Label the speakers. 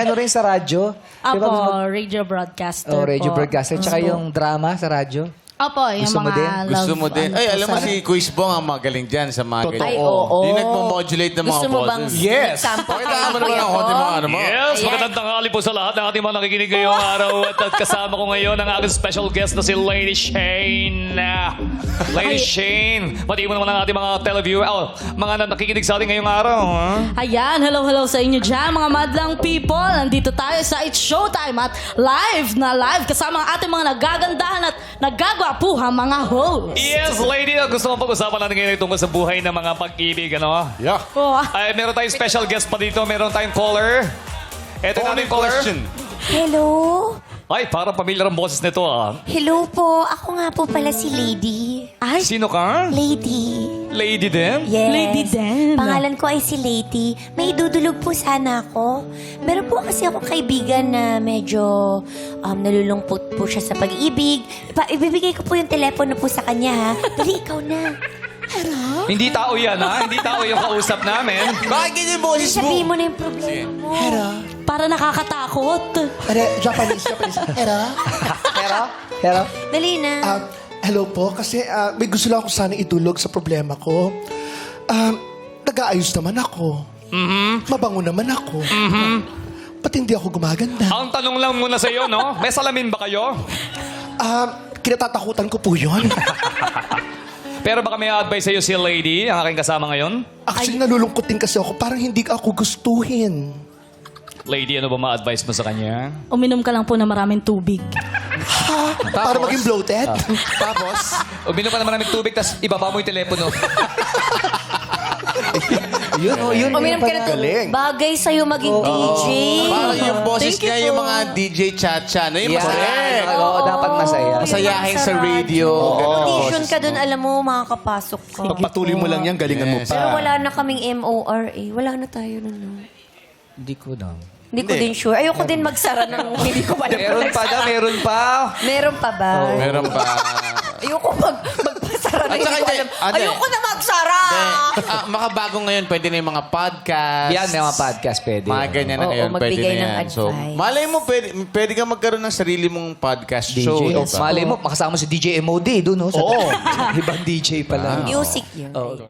Speaker 1: Ano rin sa radyo? Di ba gusto mo-
Speaker 2: Apo, radio broadcaster
Speaker 1: Oh, radio
Speaker 2: po.
Speaker 1: broadcaster. Tsaka yung drama sa radyo.
Speaker 2: Opo, yung
Speaker 1: Gusto mo
Speaker 2: mga
Speaker 1: din?
Speaker 2: love.
Speaker 3: Gusto mo din.
Speaker 2: ano
Speaker 3: Ay,
Speaker 2: po
Speaker 3: alam mo
Speaker 2: sa-
Speaker 3: si Quiz Bong ang magaling dyan sa mga ganyan.
Speaker 4: Ay, oo.
Speaker 3: Di nagmo-modulate ng mga
Speaker 4: Gusto mo bang
Speaker 3: boses.
Speaker 1: Yes.
Speaker 4: sample
Speaker 3: Pakita mo naman ang konti mga ano mo.
Speaker 5: Yes,
Speaker 4: Ayan.
Speaker 5: magandang tanghali po sa lahat ng ating mga nakikinig ngayong araw at kasama ko ngayon ang aking special guest na si Lady Shane. Lady Shane, pati mo naman ang ating mga televiewer, mga nakikinig sa atin ngayong araw. Ha?
Speaker 2: Ayan, hello sa inyo dyan, mga madlang people. Nandito tayo sa It's Showtime at live kasama ang ating mga nagagandahan at nagagwapuhang mga hosts.
Speaker 5: Yes, lady, gusto mo pag-usapan natin ngayon tungkol sa buhay ng mga pag-ibig, ano?
Speaker 3: Yeah.
Speaker 2: Oh,
Speaker 5: Ay, meron tayong special guest pa dito, meron tayong caller. Ito yung
Speaker 3: Only
Speaker 5: aming caller.
Speaker 3: question.
Speaker 4: Hello?
Speaker 5: Ay, parang pamilyar ang boses nito, ah.
Speaker 4: Hello po. Ako nga po pala si Lady.
Speaker 2: ay,
Speaker 5: Sino ka?
Speaker 4: Lady.
Speaker 5: Lady din?
Speaker 4: Yes.
Speaker 2: Lady din.
Speaker 4: Pangalan ko ay si Lady. May dudulog po sana ako. Meron po kasi ako kaibigan na medyo nalulungkot po siya sa pag-ibig. Ibibigay ko po yung telepono po sa kanya, ha? Dali, ikaw na.
Speaker 5: Hindi tao yan, ha? Hindi tao yung kausap namin.
Speaker 3: Bakit ganyan yung boses mo?
Speaker 4: Sabihin mo na yung problema mo.
Speaker 2: para nakakatakot.
Speaker 6: Japanese.
Speaker 1: Pero,
Speaker 4: Dali na.
Speaker 6: Hello po, kasi may gusto lang ako sana itulog sa problema ko. Nag-aayos naman ako. Mabango naman ako. Ba't hindi ako gumaganda?
Speaker 5: Ang tanong lang muna sa iyo, no? May salamin ba kayo?
Speaker 6: Kinatatakutan ko po yun.
Speaker 5: Pero baka may advice sa iyo si Lady, ang aking kasama ngayon.
Speaker 6: Actually, nalulungkot din kasi ako. Parang hindi ako gustuhin.
Speaker 5: Lady, ano ba ma-advise mo sa kanya?
Speaker 2: Uminom ka lang po ng maraming tubig.
Speaker 6: Para maging bloated.
Speaker 5: Tapos? Uminom ka naman ng tubig, tapos ibaba mo yung telepono.
Speaker 1: yun.
Speaker 4: Uminom ka na to.
Speaker 1: Galing.
Speaker 4: Bagay sa'yo maging DJ.
Speaker 3: Parang yung boses
Speaker 2: Thank you
Speaker 3: niya,
Speaker 2: po.
Speaker 3: yung mga DJ cha-cha. No? Yung
Speaker 1: Yeah.
Speaker 3: masaya.
Speaker 1: Oo, dapat masaya.
Speaker 3: Masayahin sa radio.
Speaker 4: Audition ka dun, alam mo, makakapasok ka.
Speaker 6: Pagpatuloy mo lang yan, galingan mo
Speaker 3: Yes.
Speaker 6: pa.
Speaker 4: Pero wala na kaming MORA. Wala na tayo nun. No?
Speaker 1: Hindi ko na.
Speaker 4: Hindi ko din sure. Ayoko din magsara ng hindi ko alam.
Speaker 1: Meron pa.
Speaker 4: Meron pa ba?
Speaker 3: Meron pa.
Speaker 4: Ayoko magpasara na
Speaker 3: At
Speaker 4: hindi
Speaker 3: saka
Speaker 4: ko
Speaker 3: hindi,
Speaker 4: alam.
Speaker 3: ano eh.
Speaker 4: Ayoko na magsara!
Speaker 3: Makabago ngayon, pwede na yung mga podcast.
Speaker 1: Yan, may mga podcast pwede.
Speaker 3: Mga ganyan na
Speaker 4: Oo,
Speaker 3: ngayon, pwede
Speaker 4: magbigay
Speaker 3: na
Speaker 4: ng
Speaker 3: yan. So,
Speaker 4: advice.
Speaker 3: malay mo, pwede ka magkaroon ng sarili mong podcast
Speaker 1: DJ.
Speaker 3: show.
Speaker 1: Malay mo, makasama si DJ MOD doon, no? Oo. Ibang DJ pala.
Speaker 4: Music yun.
Speaker 1: Oo.